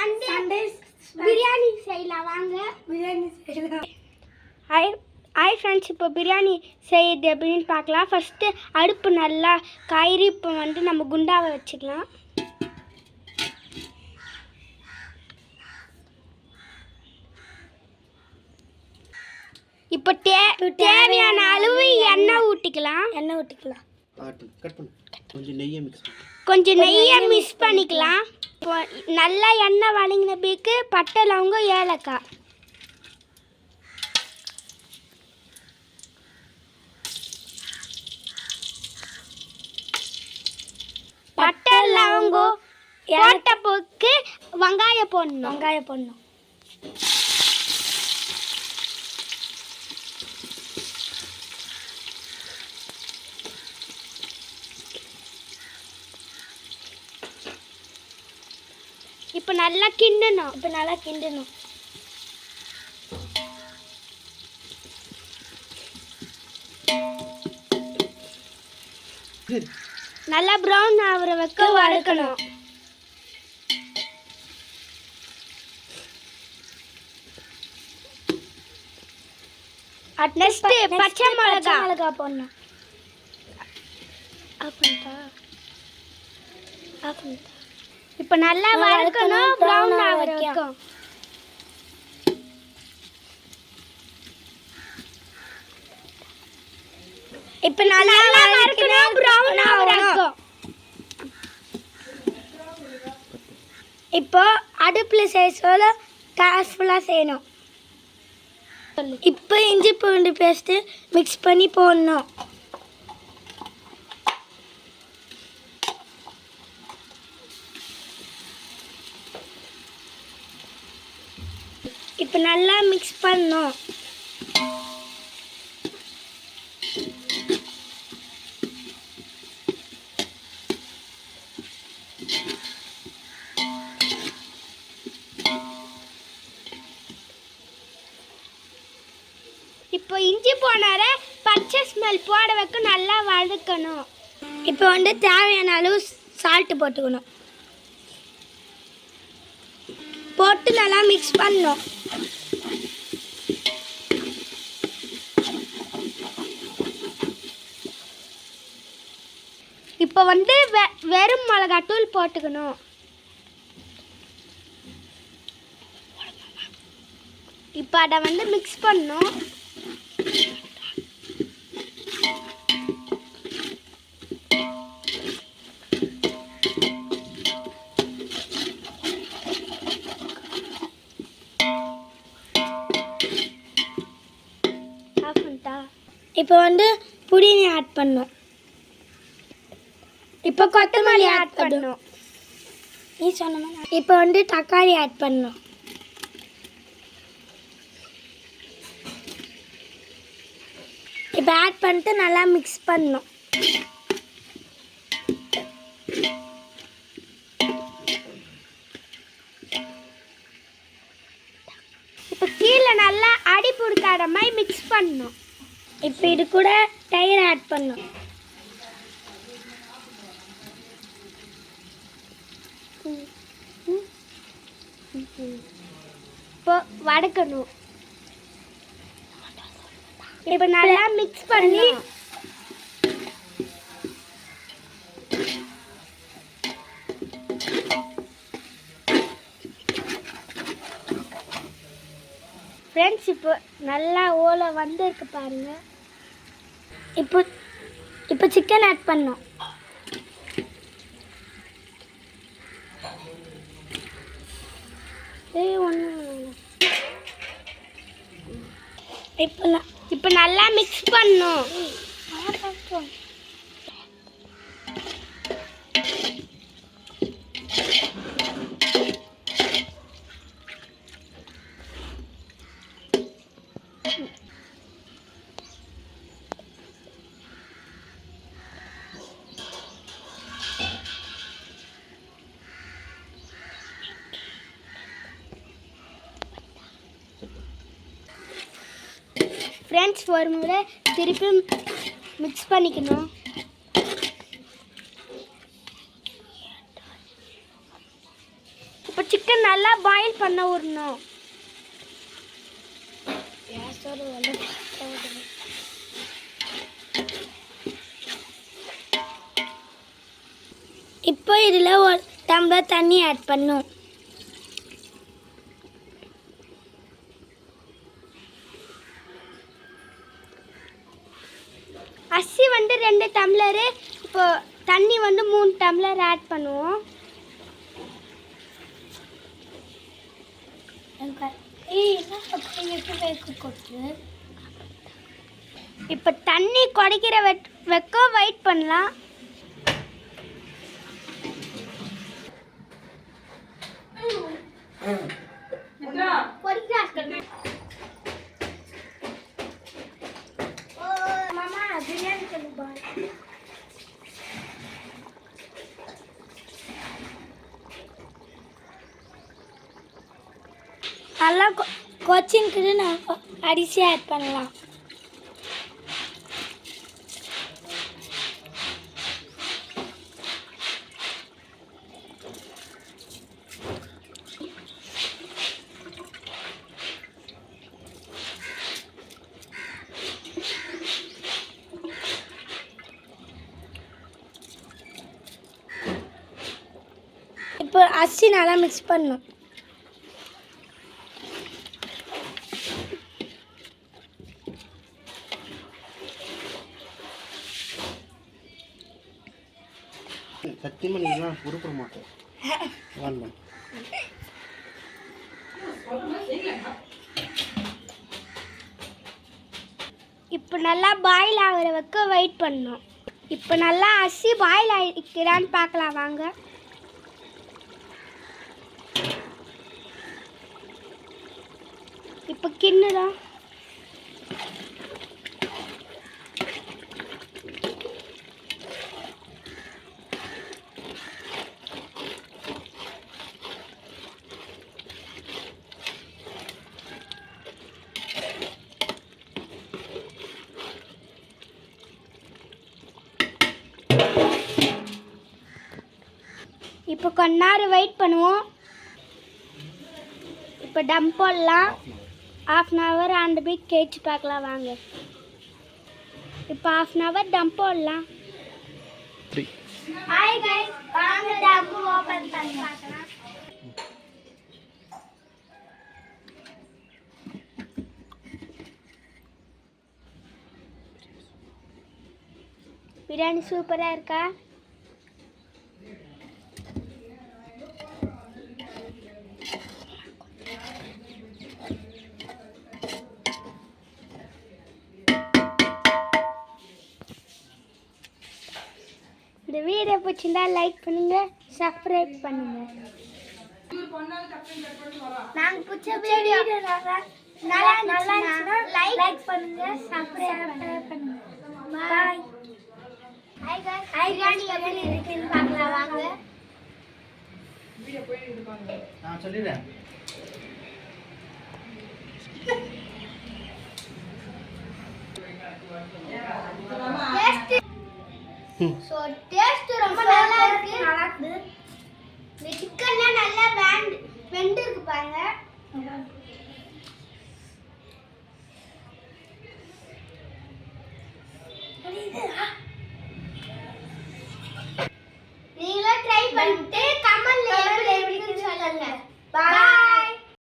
Sunday biryani செய்யலாம் வாங்க. பிரியாணி செய்யலாம். ஹாய் ஃப்ரெண்ட்ஸ், இப்போ பிரியாணி செய்யுது அப்படின்னு பார்க்கலாம். ஃபஸ்ட்டு அடுப்பு நல்லா காய்கறி இப்போ நம்ம குண்டாவை வச்சுக்கலாம். இப்போ தேவையான அளவு எண்ணெய் ஊற்றிக்கலாம். கொஞ்சம் நெய்யை மிக்ஸ் பண்ணிக்கலாம். இப்போ நல்லா எண்ணெய் வதங்கின பிறகு பட்டை, லவங்கம், ஏலக்காய். பட்டை, லவங்கம் போட்ட பிறகு வெங்காயம் போடணும். இப்போ நல்லா கிண்டணும். நல்லா ப்ரௌன் ஆகிற வரைக்கும் வதக்கணும். நெக்ஸ்ட் பச்சை மிளகா போடணும். இப்போ நல்லா வதக்கணும், ப்ரௌன் ஆகிற வரைக்கும். இப்போ நல்லா வதக்கணும், ப்ரௌன் ஆகிற வரைக்கும். இப்போ அடுப்பில் செய்ய கேர்ஃபுல்லாக செய்யணும். இப்போ இஞ்சி பூண்டு பேஸ்ட்டு மிக்ஸ் பண்ணி போடணும். இப்போ நல்லா மிக்ஸ் பண்ணணும். இப்போ இஞ்சி போனார பச்சை ஸ்மெல் போட வைக்க நல்லா வதக்கணும். இப்போ தேவையான அளவு சால்ட்டு போட்டுக்கணும். போட்டு நல்லா மிக்ஸ் பண்ணணும். இப்போ வெறும் மிளகாத்தூள் போட்டுக்கணும். இப்போ அதை மிக்ஸ் பண்ணணும். இப்போ புதினா ஆட் பண்ணணும். இப்போ கொத்தமல்லி ஆட் பண்ணணும். நீ சொன்ன. இப்போ தக்காளி ஆட் பண்ணணும். இப்போ ஆட் பண்ணிட்டு நல்லா மிக்ஸ் பண்ணணும். இப்போ கீழே நல்லா அடி பிடிக்காத மாதிரி மிக்ஸ் பண்ணணும். இப்போ இது கூட தயிர் ஆட் பண்ணணும். இப்போ வதக்கணும். இப்போ நல்லா மிக்ஸ் பண்ணி ஃப்ரெண்ட்ஸ், இப்போ நல்லா ஓலை இருக்கு பாருங்க. இப்போ சிக்கன் ஆட் பண்ணோம். இப்போ நல்லா மிக்ஸ் பண்ணணும். ஃப்ரெண்ட்ஸ், ஒரு முறை திருப்பி மிக்ஸ் பண்ணிக்கணும். இப்போ சிக்கன் நல்லா பாயில் பண்ண விடணும். இப்போ இதில் ஒரு டம்ளர் தண்ணி ஆட் பண்ணும். அரிசி 2 டம்ளரு, இப்போ தண்ணி 3 டம்ளர் ஆட் பண்ணுவோம். இப்போ தண்ணி கொதிக்கிற வைக்க வெயிட் பண்ணலாம். நல்லா கொச்சின்க்கு நான் அரிசி ஆட் பண்ணலாம். இப்போ அரிசி நல்லா மிக்ஸ் பண்ணணும். சத்தியமா நீங்களாம் உருப்பட மாட்டேன். இப்போ நல்லா பாயில் ஆகிற வைக்க வெயிட் பண்ணணும். இப்போ நல்லா அரிசி பாயில் ஆகிக்கிறான்னு பார்க்கலாம் வாங்க. இப்போ கிண்ணுதான். இப்போ கொஞ்ச நேரம் வெயிட் பண்ணுவோம். இப்போ டம் போடலாம். 1/2 hour ஆண்டு போய் கேச்சு பார்க்கலாம் வாங்க. இப்போ 1/2 hour டம் போடலாம். ஹாய் गाइस, வாங்க டம் ஓபன் பண்ணி பார்க்கலாம். பிரியாணி சூப்பரா இருக்கா? இந்த வீடியோ பிடிச்சிருந்தா லைக் பண்ணுங்க, சப்ஸ்கிரைப் பண்ணுங்க. நாங்க பிடிச்ச வீடியோ நல்லா லைக் பண்ணுங்க, சப்ஸ்கிரைப் பண்ணுங்க. பாய். ஹாய் गाइस, எப்படி இருக்குன்னு பார்க்கலாம் வாங்க. நான் சொல்லிடுறேன். டேஸ்ட் ரொம்ப நல்லா